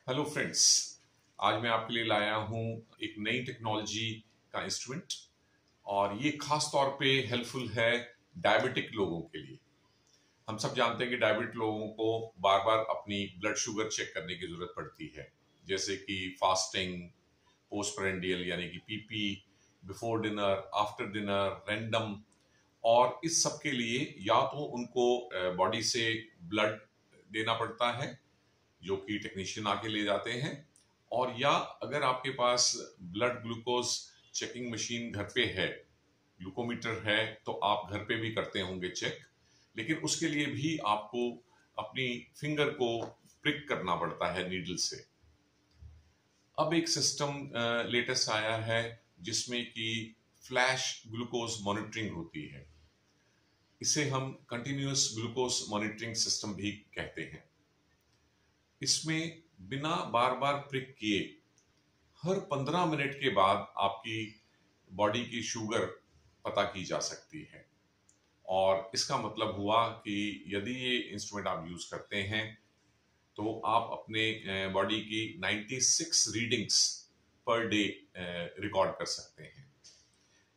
Hello friends. आज मैं आपके लिए लाया हूँ एक नई टेक्नोलॉजी का इंस्ट्रूमेंट और ये खास तौर पे हेल्पफुल है डायबिटिक लोगों के लिए। हम सब जानते हैं कि डायबिटिक लोगों को बार बार अपनी ब्लड शुगर चेक करने की जरूरत पड़ती है, जैसे कि फास्टिंग, पोस्ट प्रेंडियल यानी कि PP, before dinner, after dinner, random. और इस सब के लिए या तो उनको बॉडी से ब्लड देना पड़ता है जो कि टेक्नीशियन आके ले जाते हैं, और या अगर आपके पास ब्लड ग्लूकोज चेकिंग मशीन घर पे है, ग्लूकोमीटर है, तो आप घर पे भी करते होंगे चेक। लेकिन उसके लिए भी आपको अपनी फिंगर को प्रिक करना पड़ता है नीडल से। अब एक सिस्टम लेटेस्ट आया है जिसमें कि फ्लैश ग्लूकोज मॉनिटरिंग होती है। इसे हम कंटिन्यूअस ग्लूकोज मॉनिटरिंग सिस्टम भी कहते हैं। इसमें बिना बार बार प्रिक किए हर 15 मिनट के बाद आपकी बॉडी की शुगर पता की जा सकती है। और इसका मतलब हुआ कि यदि ये इंस्ट्रूमेंट आप यूज करते हैं तो आप अपने बॉडी की 96 रीडिंग्स पर डे रिकॉर्ड कर सकते हैं।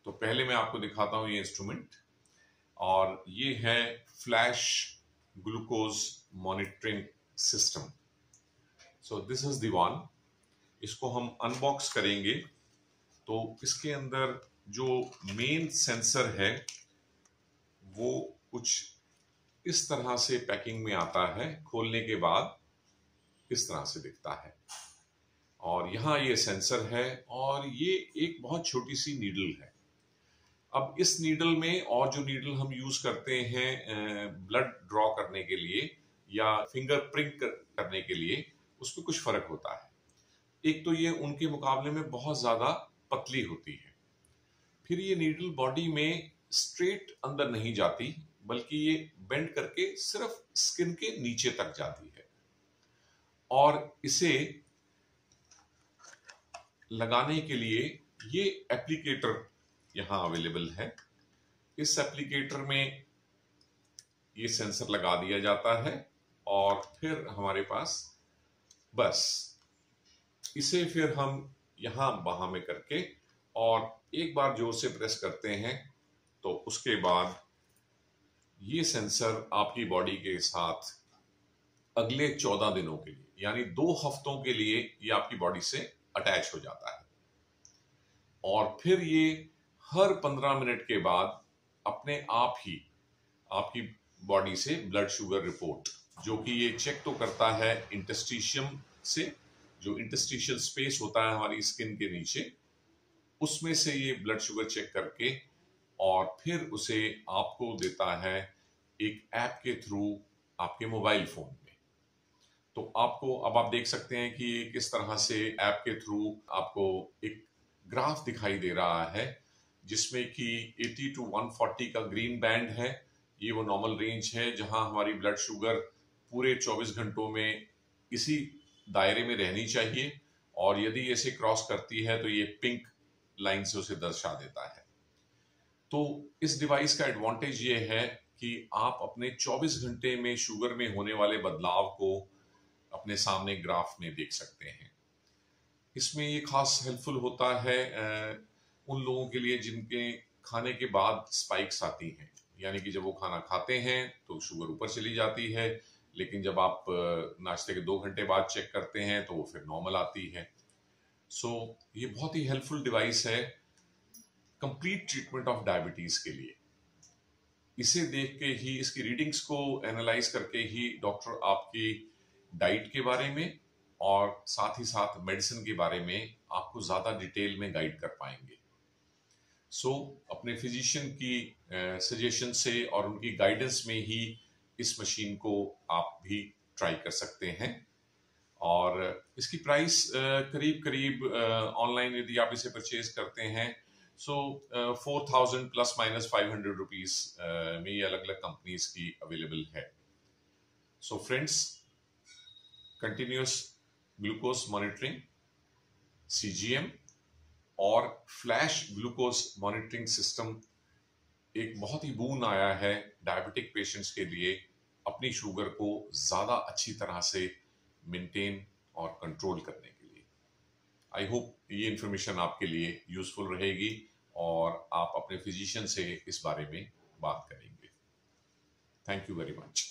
तो पहले मैं आपको दिखाता हूं ये इंस्ट्रूमेंट, और ये है flash glucose monitoring system. So this is the one. इसको हम अनबॉक्स करेंगे तो इसके अंदर जो मेन सेंसर है वो कुछ इस तरह से पैकिंग में आता है। खोलने के बाद इस तरह से दिखता है, और यहाँ ये सेंसर है, और ये एक बहुत छोटी सी नीडल है। अब इस नीडल में और जो नीडल हम यूज करते हैं ब्लड ड्रॉ करने के लिए या फिंगर प्रिंट करने के लिए, उसमें कुछ फर्क होता है। एक तो ये उनके मुकाबले में बहुत ज्यादा पतली होती है। फिर ये नीडल बॉडी में स्ट्रेट अंदर नहीं जाती, बल्कि ये बेंड करके सिर्फ स्किन के नीचे तक जाती है। और इसे लगाने के लिए ये एप्लीकेटर यहाँ अवेलेबल है। इस एप्लीकेटर में ये सेंसर लगा दिया जाता है और फिर हमारे पास बस इसे फिर हम यहां वहां में करके और एक बार जोर से प्रेस करते हैं तो उसके बाद ये सेंसर आपकी बॉडी के साथ अगले 14 दिनों के लिए यानी 2 हफ्तों के लिए ये आपकी बॉडी से अटैच हो जाता है। और फिर ये हर 15 मिनट के बाद अपने आप ही आपकी बॉडी से ब्लड शुगर रिपोर्ट, जो कि ये चेक तो करता है इंटरस्टिशियम से, जो इंटरस्टिशियल स्पेस होता है हमारी स्किन के नीचे, उसमें से ये ब्लड शुगर चेक करके और फिर उसे आपको देता है एक ऐप के थ्रू आपके मोबाइल फोन में। तो आपको अब आप देख सकते हैं कि किस तरह से ऐप के थ्रू आपको एक ग्राफ दिखाई दे रहा है जिसमें कि 80 to 140 का ग्रीन बैंड है। ये वो नॉर्मल रेंज है जहां हमारी ब्लड शुगर पूरे 24 घंटों में इसी दायरे में रहनी चाहिए, और यदि ऐसे क्रॉस करती है तो ये पिंक लाइन से उसे दर्शा देता है। तो इस डिवाइस का एडवांटेज ये है कि आप अपने 24 घंटे में शुगर में होने वाले बदलाव को अपने सामने ग्राफ में देख सकते हैं। इसमें ये खास हेल्पफुल होता है उन लोगों के लिए जिनके खाने के बाद स्पाइक्स आती हैं, यानी कि जब वो खाना खाते हैं तो शुगर ऊपर चली जाती है, लेकिन जब आप नाश्ते के 2 घंटे बाद चेक करते हैं तो वो फिर नॉर्मल आती है। सो ये बहुत ही हेल्पफुल डिवाइस है कंप्लीट ट्रीटमेंट ऑफ डायबिटीज के लिए। इसे देख के ही, इसकी रीडिंग्स को एनालाइज करके ही डॉक्टर आपकी डाइट के बारे में और साथ ही साथ मेडिसिन के बारे में आपको ज्यादा डिटेल में गाइड कर पाएंगे। सो अपने फिजिशियन की सजेशन से और उनकी गाइडेंस में ही इस मशीन को आप भी ट्राई कर सकते हैं। और इसकी प्राइस करीब करीब ऑनलाइन यदि आप इसे परचेज करते हैं सो 4000 प्लस माइनस 500 रुपीज में ये अलग अलग कंपनीज की अवेलेबल है। So friends, continuous glucose monitoring, CGM और फ्लैश ग्लूकोज मॉनिटरिंग सिस्टम एक बहुत ही बून आया है डायबिटिक पेशेंट्स के लिए अपनी शुगर को ज्यादा अच्छी तरह से मेंटेन और कंट्रोल करने के लिए। आई होप ये इन्फॉर्मेशन आपके लिए यूजफुल रहेगी और आप अपने फिजिशियन से इस बारे में बात करेंगे। Thank you very much.